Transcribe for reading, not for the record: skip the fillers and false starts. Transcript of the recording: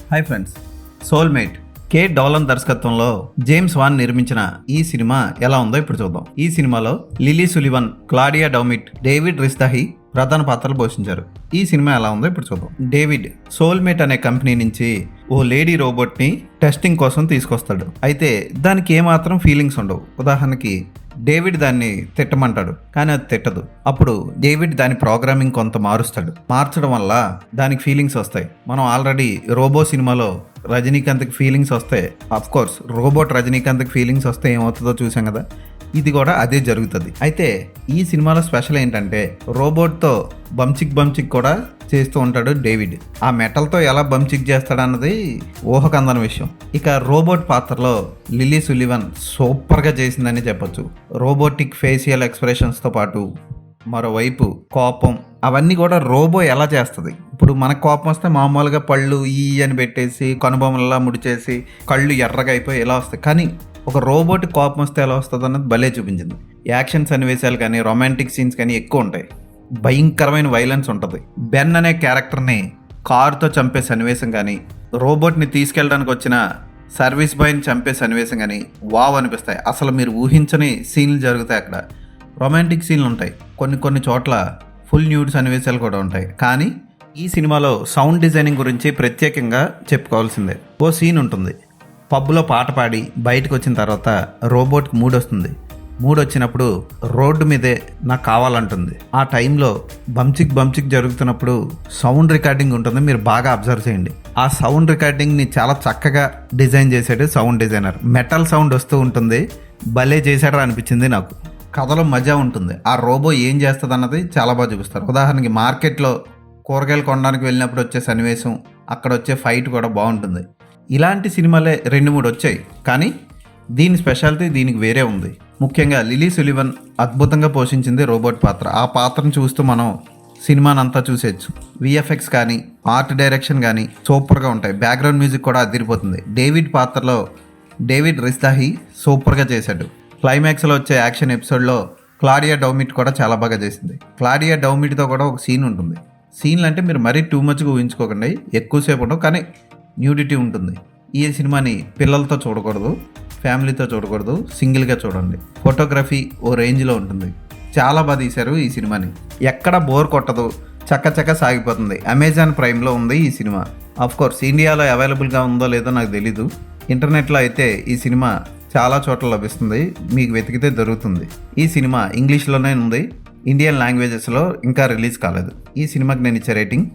Hi friends, soulmate కే డోలన్ దర్శకత్వంలో James van నిర్మించిన ఈ సినిమా ఎలా ఉందో ఇప్పుడు చూద్దాం. ఈ సినిమాలో లిలీ సులివన్, క్లాడియా డౌమిట్, డేవిడ్ రిస్దాహి ప్రధాన పాత్రలు పోషించారు. ఈ సినిమా ఎలా ఉందో ఇప్పుడు చూద్దాం. డేవిడ్ సోల్మేట్ అనే కంపెనీ నుంచి ఓ లేడీ రోబోట్ ని టెస్టింగ్ కోసం తీసుకొస్తాడు. అయితే దానికి ఏమాత్రం ఫీలింగ్స్ ఉండవు. ఉదాహరణకి డేవిడ్ దాన్ని తిట్టమంటాడు, కానీ అది తిట్టదు. అప్పుడు డేవిడ్ దాని ప్రోగ్రామింగ్ కొంత మారుస్తాడు. మార్చడం వల్ల దానికి ఫీలింగ్స్ వస్తాయి. మనం ఆల్రెడీ రోబో సినిమాలో రజనీకాంత్కి ఫీలింగ్స్ వస్తాయి. అఫ్ కోర్స్ రోబోట్ రజనీకాంత్కి ఫీలింగ్స్ వస్తే ఏమవుతుందో చూసాం కదా. ఇది కూడా అదే జరుగుతుంది. అయితే ఈ సినిమాలో స్పెషల్ ఏంటంటే రోబోట్తో బంచిక్ కూడా చేస్తూ ఉంటాడు డేవిడ్. ఆ మెటల్తో ఎలా బంచిక్ చేస్తాడన్నది ఊహకందని విషయం. ఇక రోబోట్ పాత్రలో లిలీ సులివన్ సూపర్గా చేసిందని చెప్పొచ్చు. రోబోటిక్ ఫేషియల్ ఎక్స్ప్రెషన్స్తో పాటు మరోవైపు కోపం, అవన్నీ కూడా రోబో ఎలా చేస్తుంది. ఇప్పుడు మనకు కోపం వస్తే మామూలుగా పళ్ళు ఈ అని పెట్టేసి కనుబొమ్మలా ముడిచేసి కళ్ళు ఎర్రగా అయిపోయి ఎలా వస్తాయి, కానీ ఒక రోబోట్ కోపం వస్తే ఎలా వస్తుంది అన్నది భలే చూపించింది. యాక్షన్ సన్నివేశాలు కానీ రొమాంటిక్ సీన్స్ కానీ ఎక్కువ ఉంటాయి. భయంకరమైన వైలెన్స్ ఉంటుంది. బెన్ అనే క్యారెక్టర్ని కారుతో చంపే సన్నివేశం కానీ, రోబోట్ని తీసుకెళ్ళడానికి వచ్చిన సర్వీస్ బాయ్ని చంపే సన్నివేశం కానీ వావ్ అనిపిస్తాయి. అసలు మీరు ఊహించని సీన్లు జరుగుతాయి. అక్కడ రొమాంటిక్ సీన్లు ఉంటాయి. కొన్ని చోట్ల ఫుల్ న్యూడ్ సన్నివేశాలు కూడా ఉంటాయి. కానీ ఈ సినిమాలో సౌండ్ డిజైనింగ్ గురించి ప్రత్యేకంగా చెప్పుకోవాల్సిందే. ఓ సీన్ ఉంటుంది, పబ్లో పాట పాడి బయటకు వచ్చిన తర్వాత రోబోట్కి మూడ్ వస్తుంది. మూడ్ వచ్చినప్పుడు రోడ్డు మీదే నాకు కావాలంటుంది. ఆ టైంలో బంచిక్ జరుగుతున్నప్పుడు సౌండ్ రికార్డింగ్ ఉంటుంది. మీరు బాగా అబ్జర్వ్ చేయండి. ఆ సౌండ్ రికార్డింగ్ని చాలా చక్కగా డిజైన్ చేశాడు సౌండ్ డిజైనర్. మెటల్ సౌండ్ వస్తూ ఉంటుంది. భలే చేశాడు అనిపించింది నాకు. కథలో మజా ఉంటుంది. ఆ రోబో ఏం చేస్తుంది అన్నది చాలా బాగా చూపిస్తారు. ఉదాహరణకి మార్కెట్లో కూరగాయలు కొనడానికి వెళ్ళినప్పుడు వచ్చే సన్నివేశం, అక్కడ వచ్చే ఫైట్ కూడా బాగుంటుంది. ఇలాంటి సినిమాలే 2-3 వచ్చాయి, కానీ దీని స్పెషాలిటీ దీనికి వేరే ఉంది. ముఖ్యంగా లిలీ సులివన్ అద్భుతంగా పోషించింది రోబోట్ పాత్ర. ఆ పాత్రను చూస్తూ మనం సినిమానంతా చూసేయచ్చు. విఎఫ్ఎక్స్ కానీ ఆర్ట్ డైరెక్షన్ కానీ సూపర్గా ఉంటాయి. బ్యాక్గ్రౌండ్ మ్యూజిక్ కూడా అదిరిపోతుంది. డేవిడ్ పాత్రలో డేవిడ్ రిస్దాహి సూపర్గా చేశాడు. క్లైమాక్స్లో వచ్చే యాక్షన్ ఎపిసోడ్లో క్లాడియా డౌమిట్ కూడా చాలా బాగా చేసింది. క్లాడియా డౌమిట్తో కూడా ఒక సీన్ ఉంటుంది. సీన్లు అంటే మీరు మరీ టూ మచ్గా ఊహించుకోకండి, ఎక్కువసేపు ఉండవు, కానీ న్యూడిటీ ఉంటుంది. ఈ సినిమాని పిల్లలతో చూడకూడదు, ఫ్యామిలీతో చూడకూడదు, సింగిల్గా చూడండి. ఫోటోగ్రఫీ ఓ రేంజ్లో ఉంటుంది. చాలా బాగా తీశారు ఈ సినిమాని. ఎక్కడ బోర్ కొట్టదు, చక్క సాగిపోతుంది. అమెజాన్ ప్రైమ్లో ఉంది ఈ సినిమా. అఫ్ కోర్స్ ఇండియాలో అవైలబుల్గా ఉందో లేదో నాకు తెలీదు. ఇంటర్నెట్లో అయితే ఈ సినిమా చాలా చోట్ల లభిస్తుంది. మీకు వెతికితే దొరుకుతుంది. ఈ సినిమా ఇంగ్లీష్లోనే ఉంది. ఇండియన్ లాంగ్వేజెస్లో ఇంకా రిలీజ్ కాలేదు. ఈ సినిమాకి నేను ఇచ్చే రేటింగ్